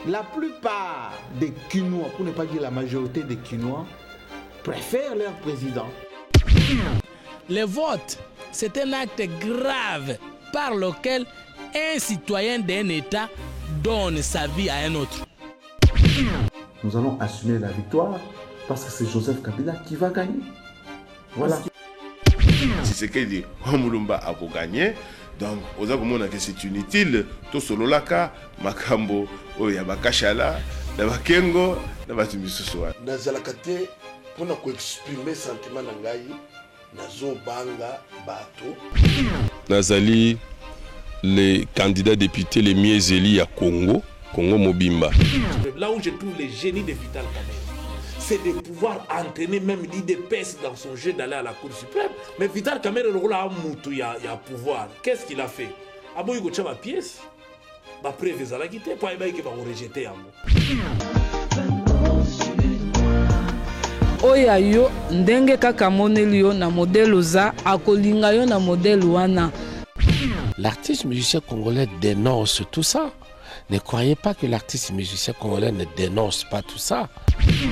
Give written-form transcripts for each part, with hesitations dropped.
La plupart des Quinois, pour ne pas dire la majorité des Quinois, préfèrent leur président. Le vote, c'est un acte grave par lequel un citoyen d'un État donne sa vie à un autre. Nous allons assumer la victoire parce que c'est Joseph Kabila qui va gagner. Voilà. Si c'est qu'il dit Mulumba a gagné, donc aux arguments que c'est inutile, tout solo laka, makambo, oyaba kashala, naba kengo, naba tumisuswa. Nazalakate pour exprimer sentiment nangai, nazo banga bato. Nazali les candidats députés les mieux élus à Congo Mobimba. Là où je trouve le génie de Vital Kamerhe, c'est de pouvoir entraîner même l'IDPS dans son jeu d'aller à la Cour suprême. Mais Vital Kamerhe, il y a pouvoir. Qu'est-ce qu'il a fait? Il a ma pièce. Après, il a quitté. Puis il va rejeter. Oya yo ndenge kaka moneli yo na modèle za akolinga yo na modèle wana. L'artiste musicien congolais dénonce tout ça. Ne croyez pas que l'artiste musicien congolais ne dénonce pas tout ça.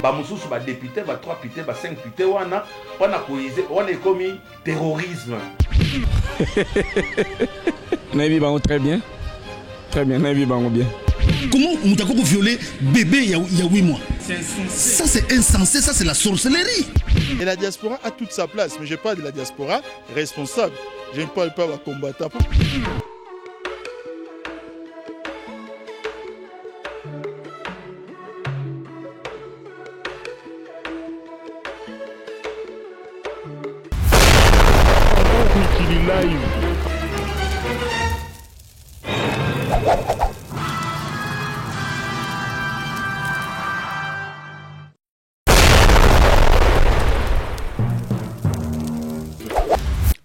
Bamususu ba député, ba 3 députés, ba 5 députés wana on est commis terrorisme. Naivi bango très bien. Très bien, Naivi bango bien. Comment Moutako violer bébé il y a 8 mois? Ça c'est insensé, ça c'est la sorcellerie. Et la diaspora a toute sa place, mais je parle de la diaspora responsable. Je ne parle pas de combattant.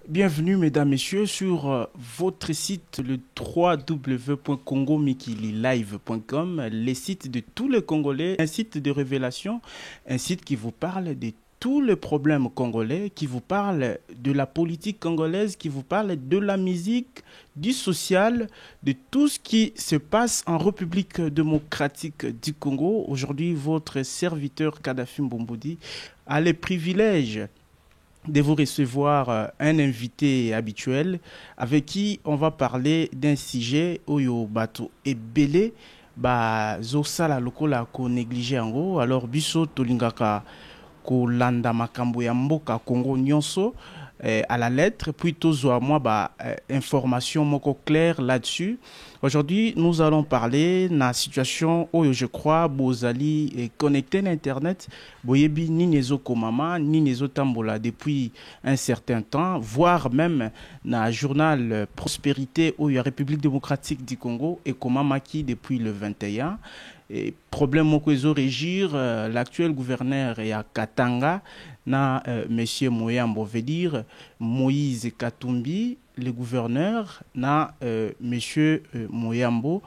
Bienvenue mesdames, messieurs sur votre site le www.congomikililive.com, les sites de tous les Congolais, un site de révélation, un site qui vous parle de tous les problèmes congolais, qui vous parle de la politique congolaise, qui vous parle de la musique, du social, de tout ce qui se passe en République démocratique du Congo. Aujourd'hui, votre serviteur Kadhafi Mbomboudi a le privilège de vous recevoir un invité habituel avec qui on va parler d'un sujet oyo bato ebele ba zosala lokola ko négligé ango. Alors biso tolingaka ko landa makambo ya mboka Congo nyonso à la lettre, puis tozwa moi information moko claire là-dessus. Aujourd'hui, nous allons parler de la situation où je crois Bozali est connecté à Internet. Boyebi ni nezo komama, ni nezo tambola depuis un certain temps, voire même dans le journal Prospérité où il y a République démocratique du Congo et komama qui depuis le 21. Et problème mokozo régir l'actuel gouverneur est à Katanga na monsieur Moyambo veut dire Moïse Katumbi, le gouverneur na monsieur Moyambo,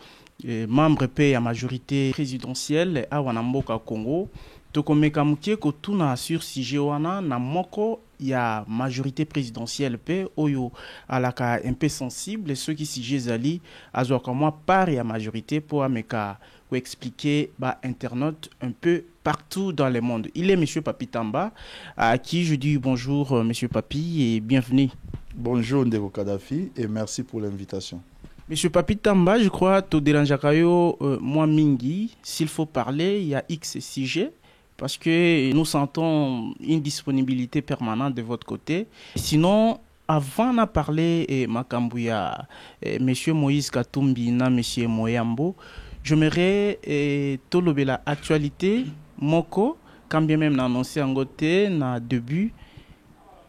membre paix à majorité présidentielle à Wanamboka Congo. Tokomeka mukie ko tuna sur sujet wana na moko ya majorité présidentielle paix oyo alaka un peu sensible ceux qui sujet zali azwa comme par ya majorité pour ameka ou expliquer internautes un peu partout dans le monde. Il est monsieur Papi Tamba à qui je dis bonjour monsieur Papi et bienvenue. Bonjour Ndeko Kadhafi et merci pour l'invitation. Monsieur Papi Tamba, je crois to déranjakayo moi mingi s'il faut parler, il y a X sujet parce que nous sentons une disponibilité permanente de votre côté. Sinon avant de parler Makambouya, monsieur Moïse Katumbi na monsieur Moyambo, j'aimerais tolobela actualité moko quand bien même annoncé en côté na début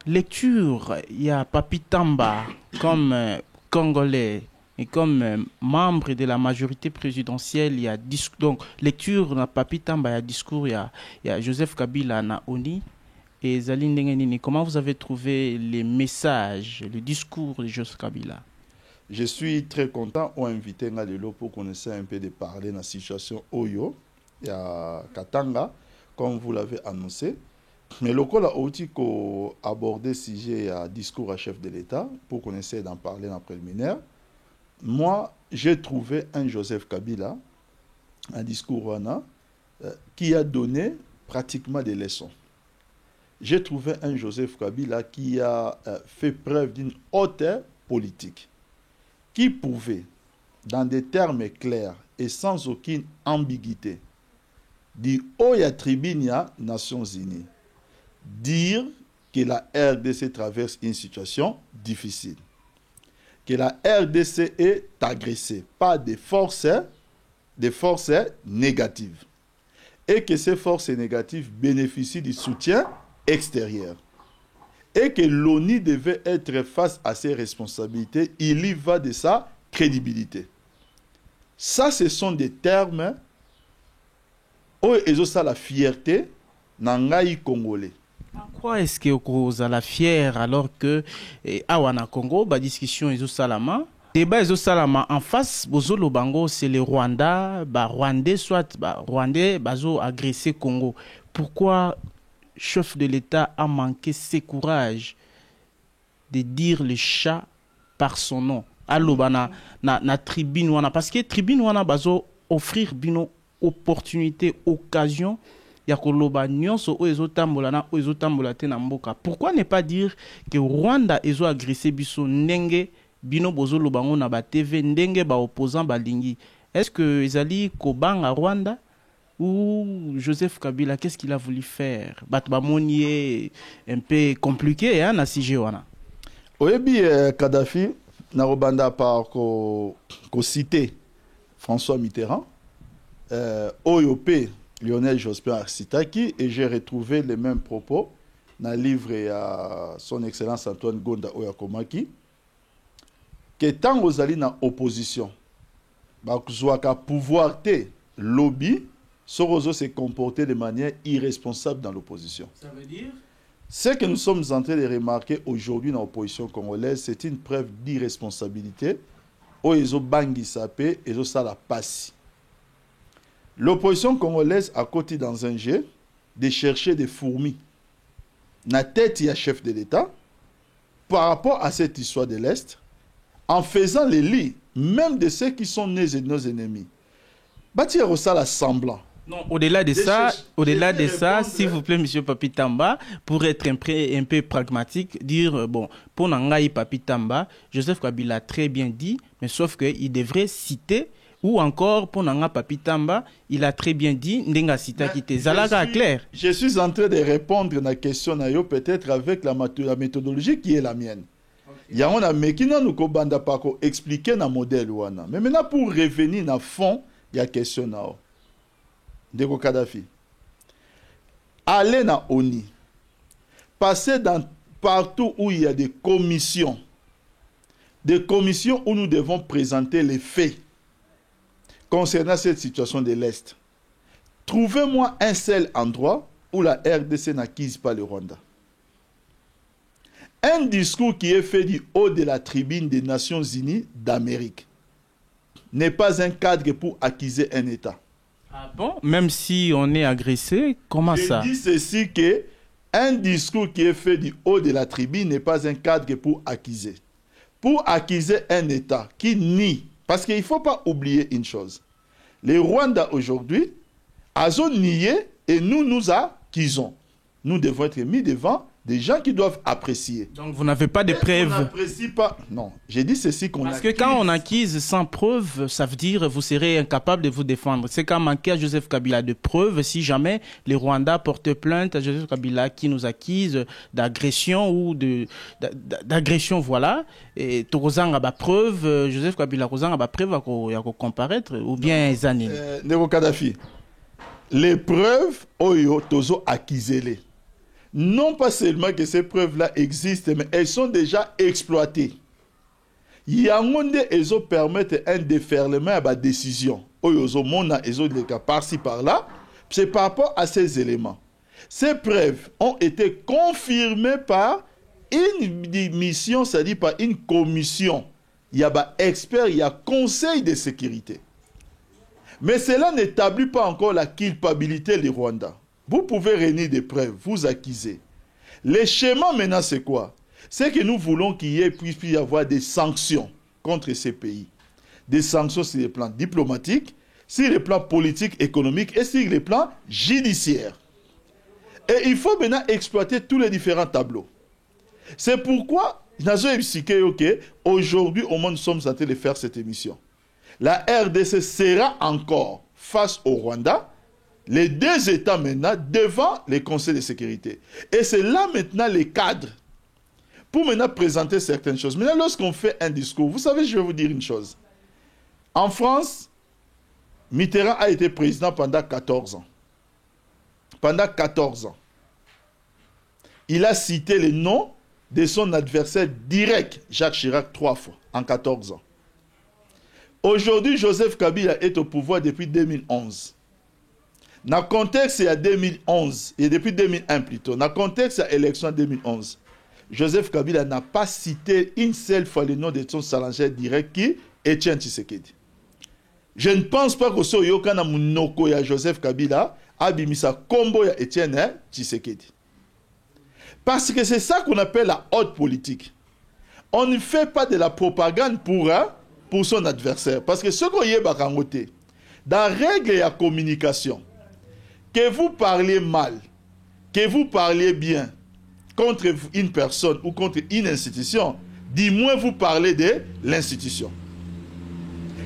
lecture il y a Papi Tamba comme congolais et comme membre de la majorité présidentielle il y a donc lecture na Papi Tamba il y a discours il y a Joseph Kabila na Oni et Zali Ndengenini. Comment vous avez trouvé les messages, le discours de Joseph Kabila? Je suis très content d'avoir invité Ngalelo pour qu'on essaie un peu de parler de la situation Oyo et à Katanga, comme vous l'avez annoncé. Mais le col a aussi abordé le sujet à discours à chef de l'État pour qu'on essaie d'en parler en préliminaire. Moi, j'ai trouvé un Joseph Kabila un discours qui a donné pratiquement des leçons. J'ai trouvé un Joseph Kabila qui a fait preuve d'une hauteur politique, qui pouvait, dans des termes clairs et sans aucune ambiguïté, dire au Yatribinia Nations Unies, dire que la RDC traverse une situation difficile, que la RDC est agressée par des forces négatives et que ces forces négatives bénéficient du soutien extérieur et que l'ONU devait être face à ses responsabilités, il y va de sa crédibilité. Ça, ce sont des termes où ils ont la fierté nangai congolais. Pourquoi est-ce que vous êtes fier alors que Awana Congo, la discussion est au Salama, débat est au Salama en face, Bozolo Bango, c'est le Rwanda, Rwandais soit Rwandais, bazo agressé Congo. Pourquoi chef de l'État a manqué ses courage de dire le chat par son nom? Allo na tribune wana parce que tribune wana bazo offrir bino opportunité, occasion. Pourquoi ne pas dire que Rwanda est agressé biso ndenge bino bozo lobango na ba TV ndenge ba opposant balingi? Est-ce que Ezali Kobanga Rwanda ou Joseph Kabila, qu'est-ce qu'il a voulu faire? Batbamonier un peu compliqué hein na sujet wana. Oyebi Kadhafi na Rwanda par ko citer François Mitterrand OYOP Lionel Jospin Arsitaki, et j'ai retrouvé les mêmes propos dans le livre à son excellence Antoine Gonda Oyakomaki, que tant aux alliés dans l'opposition, que pouvoir te lobby, Sorozo s'est comporté de manière irresponsable dans l'opposition. Ça veut dire? Ce que nous sommes en train de remarquer aujourd'hui dans l'opposition congolaise, c'est une preuve d'irresponsabilité. Oyezo bangi sapé, ezo sala passi. L'opposition congolaise a côté dans un jeu de chercher des fourmis. Na tête, il y a chef de l'État par rapport à cette histoire de l'Est, en faisant les lits, même de ceux qui sont nés de nos ennemis. Bâtir ça semblant. Non, au-delà de ça, s'il vous plaît, monsieur Papi Tamba, pour être un peu pragmatique, dire, bon, pour Nangaï Papi Tamba, Joseph Kabila a très bien dit, mais sauf qu'il devrait citer. Ou encore, pour Nanga Papi Tamba, il a très bien dit, Ndenga Sita Kite. Zalaga clair. Je suis en train de répondre à la question, peut-être avec la méthodologie qui est la mienne. Il y a un mekina nous kobanda pako expliquer na modèle wana. Mais maintenant, pour revenir à fond, il y a question na o. Deko Kadhafi. Aller na ONU. Passer partout où il y a des commissions. Des commissions où nous devons présenter les faits concernant cette situation de l'Est. Trouvez-moi un seul endroit où la RDC n'acquise pas le Rwanda. Un discours qui est fait du haut de la tribune des Nations Unies d'Amérique n'est pas un cadre pour acquiser un État. Ah bon? Même si on est agressé, comment ça? Je dis ceci que un discours qui est fait du haut de la tribune n'est pas un cadre pour acquiser. Pour acquiser un État qui nie. Parce qu'il ne faut pas oublier une chose. Les Rwandais aujourd'hui, ont nié et nous acquisons. Nous devons être mis devant des gens qui doivent apprécier. Donc vous n'avez pas de preuves? On n'apprécie pas. Non, j'ai dit ceci qu'on Parce que quand on acquise sans preuve, ça veut dire que vous serez incapable de vous défendre. C'est quand manquer à Joseph Kabila de preuves si jamais les Rwandais portent plainte à Joseph Kabila qui nous accuse d'agression ou d'agression, voilà. Et Torozang a preuve, Joseph Kabila Rozang a preuve à comparaître ou bien Zanin. Neko Kadhafi, les preuves, Oyo, Tozo accusez-les. Non pas seulement que ces preuves-là existent, mais elles sont déjà exploitées. Yangonde, elles permettent un déferlement à la décision. Oyozo mona, elles ont des cas par-ci par-là. C'est par rapport à ces éléments. Ces preuves ont été confirmées par une mission, c'est-à-dire par une commission. Il y a des experts, il y a conseil de sécurité. Mais cela n'établit pas encore la culpabilité du Rwanda. Vous pouvez réunir des preuves, vous accusez. Le schéma maintenant, c'est quoi? C'est que nous voulons puisse y avoir des sanctions contre ces pays. Des sanctions sur le plan diplomatique, sur le plan politique, économique et sur le plan judiciaire. Et il faut maintenant exploiter tous les différents tableaux. C'est pourquoi, aujourd'hui, au moins, nous sommes en train de faire cette émission. La RDC sera encore face au Rwanda, les deux États maintenant devant les conseils de sécurité. Et c'est là maintenant les cadres pour maintenant présenter certaines choses. Maintenant, lorsqu'on fait un discours, vous savez, je vais vous dire une chose. En France, Mitterrand a été président pendant 14 ans. Pendant 14 ans. Il a cité les noms de son adversaire direct, Jacques Chirac, 3 fois, en 14 ans. Aujourd'hui, Joseph Kabila est au pouvoir depuis 2011. Dans le contexte, il y a 2011, et depuis 2001 plutôt, dans le contexte, il y a l'élection 2011. Joseph Kabila n'a pas cité une seule fois le nom de son challenger direct qui est Etienne Tshisekedi. Je ne pense pas que ce Yokana Munoko ya Joseph Kabila a bimisa combo ya Etienne Tshisekedi. Parce que c'est ça qu'on appelle la haute politique. On ne fait pas de la propagande pour son adversaire. Parce que ce qu'on y est bakangote, dans la règle et la communication, que vous parlez mal, que vous parlez bien contre une personne ou contre une institution, du moins vous parlez de l'institution.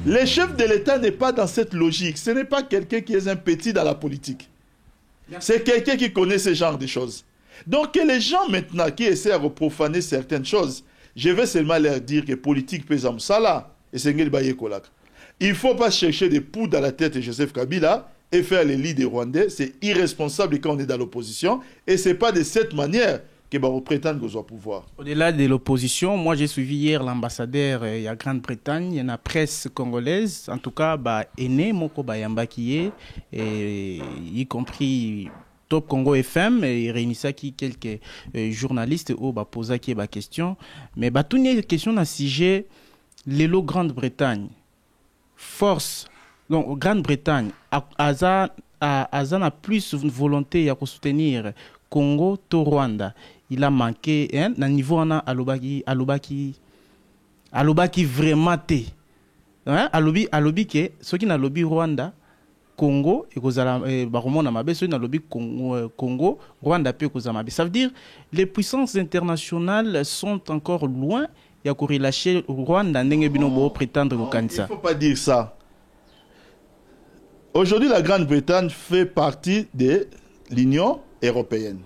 Le chef de l'État n'est pas dans cette logique. Ce n'est pas quelqu'un qui est un petit dans la politique. C'est quelqu'un qui connaît ce genre de choses. Donc que les gens maintenant qui essaient de profaner certaines choses, je vais seulement leur dire que politique pèse en ça et c'est il ne faut pas chercher des poux dans la tête de Joseph Kabila et faire les lits des Rwandais. C'est irresponsable quand on est dans l'opposition et ce n'est pas de cette manière que on prétend qu'on soit au pouvoir. Au-delà de l'opposition, moi j'ai suivi hier l'ambassadeur il y a Grande-Bretagne, il y a la presse congolaise, en tout cas aîné moko Yambakiye, y compris Top Congo FM, et réunissait quelques journalistes au posa qui est question, mais tout une question d'un sujet l'élo Grande-Bretagne force donc Grande-Bretagne a plus volonté de soutenir Congo to Rwanda. Il a manqué na niveau on a alobaki vraiment té alobi ke soki na lobby Rwanda Congo et kozala baromona mabe soki na lobby Congo Rwanda pe kozala mabe. Ça veut dire les puissances internationales sont encore loin ya ko relâcher Rwanda ndenge bino bo prétendre ko kanisa. Il faut pas dire ça. Aujourd'hui, la Grande-Bretagne fait partie de l'Union européenne.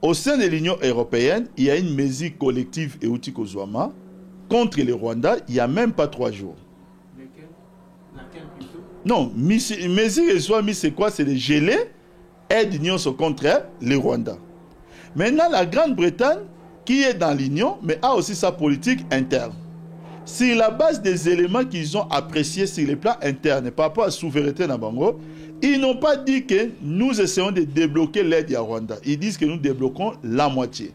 Au sein de l'Union européenne, il y a une mesure collective et outil Kozouama contre le Rwanda il n'y a même pas 3 jours. Laquelle plutôt? Non, mesure Kozouama, c'est quoi? C'est de geler aide l'Union contre le Rwanda. Maintenant, la Grande-Bretagne, qui est dans l'Union, mais a aussi sa politique interne. Sur la base des éléments qu'ils ont appréciés sur les plans internes par rapport à la souveraineté Nabango, ils n'ont pas dit que nous essayons de débloquer l'aide à Rwanda. Ils disent que nous débloquons la moitié.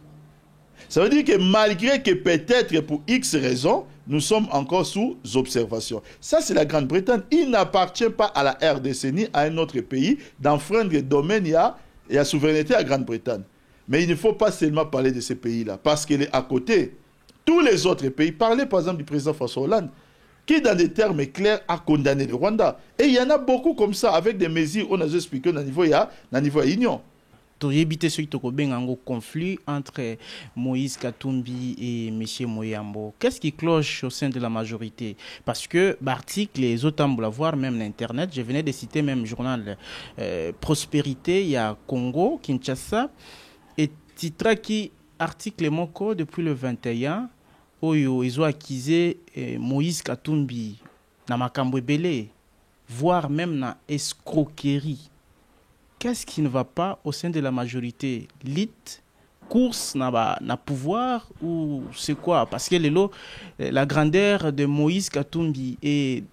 Ça veut dire que malgré que peut-être pour X raisons, nous sommes encore sous observation. Ça, c'est la Grande-Bretagne. Il n'appartient pas à la RDC ni à un autre pays d'enfreindre le domaine et la souveraineté à la Grande-Bretagne. Mais il ne faut pas seulement parler de ces pays-là, parce qu'il est à côté. Tous les autres pays, parlez par exemple du président François Hollande, qui dans des termes clairs a condamné le Rwanda. Et il y en a beaucoup comme ça, avec des mesures on a expliqué au niveau de l'Union. Pour éviter ce conflit entre Moïse Katumbi et M. Moyambo, qu'est-ce qui cloche au sein de la majorité? Parce que l'article, les autres la voir, même l'Internet, je venais de citer même journal Prospérité, il y a Congo, Kinshasa, et titre qui article Moko depuis le 21, où ils ont accusé Moïse Katumbi na makambo ebele, voire même na escroquerie. Qu'est-ce qui ne va pas au sein de la majorité? L'élite, course na pouvoir ou c'est quoi? Parce que la grandeur de Moïse Katumbi est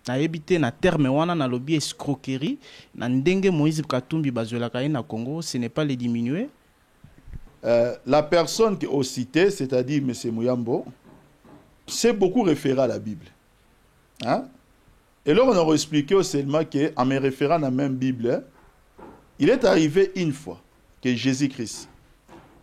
na habité na terme wana na lobby escroquerie na ndenge Moïse Katumbi bazolaka na Congo, ce n'est pas les diminuer. La personne qui est citée, c'est-à-dire M. Mouyambo, c'est beaucoup référé à la Bible. Hein? Et là, on a expliqué seulement qu'en me référant à la même Bible, il est arrivé une fois que Jésus-Christ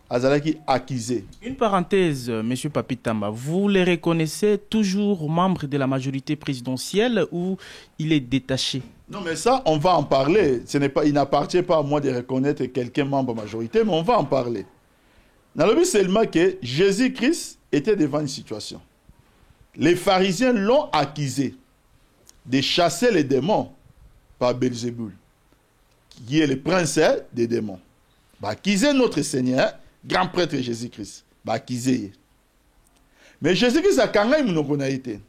azalaki accusé. Une parenthèse, M. Papitamba, vous les reconnaissez toujours membres de la majorité présidentielle ou il est détaché? Non, mais ça, on va en parler. Il n'appartient pas à moi de reconnaître quelqu'un membre de la majorité, mais on va en parler. Dans le but seulement que Jésus-Christ était devant une situation. Les pharisiens l'ont accusé de chasser les démons par Belzébuth, qui est le prince des démons. Accuser notre Seigneur, grand prêtre Jésus-Christ. Accuser. Mais Jésus-Christ a quand même été.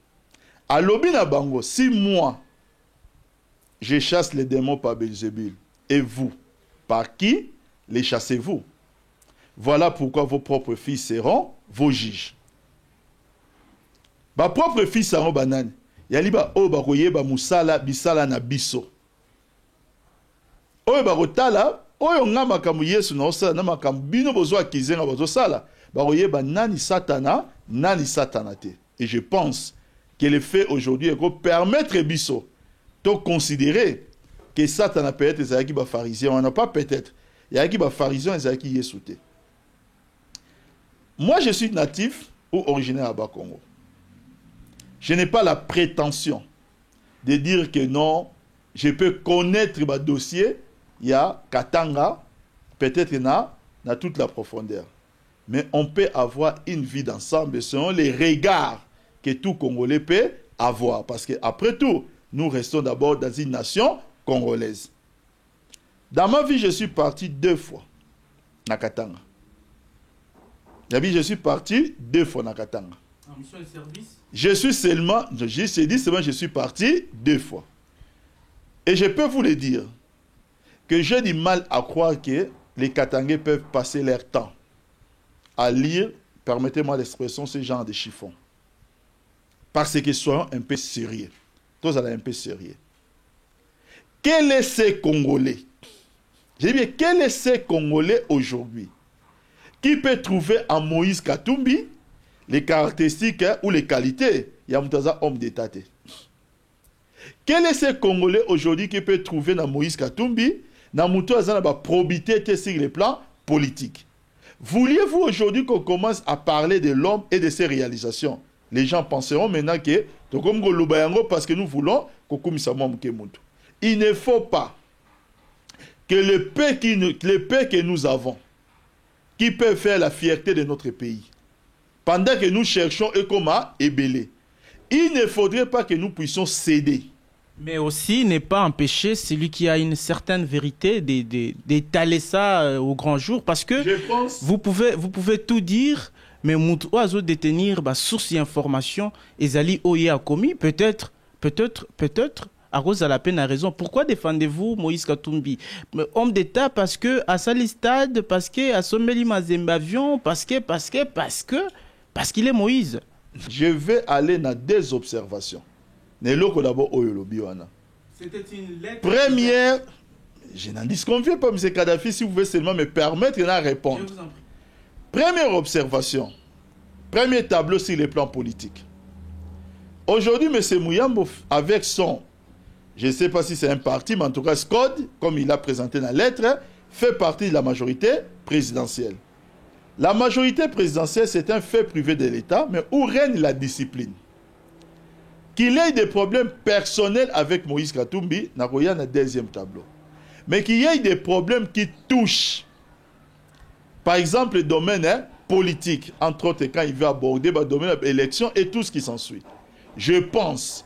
À l'obina bango, si moi, je chasse les démons par Belzébuth, et vous, par qui les chassez-vous? Voilà pourquoi vos propres fils seront vos juges. Vos propres fils seront banani. Yaliba o bakoye ba musala bisala na biso. O bakotala oyo nga makambo Yesu na osala na makambo bino bozo akizenga bozo sala. Bakoye ba nani satana te. Et je pense que le fait aujourd'hui est permettre biso de considérer que Satan peut-être ezaki ba pharisien, on n'a pas peut-être. Yaki ba pharisien ezaki Yesu te. Moi je suis natif ou originaire à Bas-Congo. Je n'ai pas la prétention de dire que non, je peux connaître ma dossier, il y a Katanga, peut-être dans toute la profondeur. Mais on peut avoir une vie d'ensemble selon les regards que tout Congolais peut avoir. Parce qu'après tout, nous restons d'abord dans une nation congolaise. Dans ma vie, je suis parti 2 fois à Katanga. Je suis parti 2 fois à Katanga. En mission de service? Je suis parti 2 fois. Et je peux vous le dire, que j'ai du mal à croire que les Katangais peuvent passer leur temps à lire, permettez-moi l'expression, ce genre de chiffons. Parce que soyons un peu sérieux. Tous allez un peu sérieux. Quel est ce Congolais? J'ai dit, quel est ce Congolais aujourd'hui qui peut trouver en Moïse Katumbi les caractéristiques ou les qualités, il y a un homme d'État. Quel est ce Congolais aujourd'hui qui peut trouver dans Moïse Katumbi, dans la probité sur les plans politiques? Vouliez-vous aujourd'hui qu'on commence à parler de l'homme et de ses réalisations? Les gens penseront maintenant que parce que nous voulons il ne faut pas que le paix que nous avons, qui peut faire la fierté de notre pays, pendant que nous cherchons Ekoma et Bélé, il ne faudrait pas que nous puissions céder. Mais aussi ne pas empêcher celui qui a une certaine vérité d'étaler ça au grand jour. Parce que vous pouvez tout dire, mais oiseau détenir source d'information, Ezali Oye a commis, peut-être, à cause de la peine a raison. Pourquoi défendez-vous Moïse Katumbi? Homme d'État parce que à Salistade, parce que à Sommeli Mazembavion, parce qu'il est Moïse. Je vais aller dans 2 observations. C'était une lettre. Première, je n'en disconviens pas, M. Kadhafi, si vous pouvez seulement me permettre de répondre. Je vous en prie. Première observation, premier tableau sur les plans politiques. Aujourd'hui, M. Mouyambo, avec son, je ne sais pas si c'est un parti, mais en tout cas, SCOD, comme il a présenté dans la lettre, fait partie de la majorité présidentielle. La majorité présidentielle, c'est un fait privé de l'État, mais où règne la discipline. Qu'il ait des problèmes personnels avec Moïse Katumbi, n'a rien dans le 2e tableau. Mais qu'il y ait des problèmes qui touchent, par exemple, le domaine politique, entre autres, quand il veut aborder le domaine de l'élection et tout ce qui s'ensuit. Je pense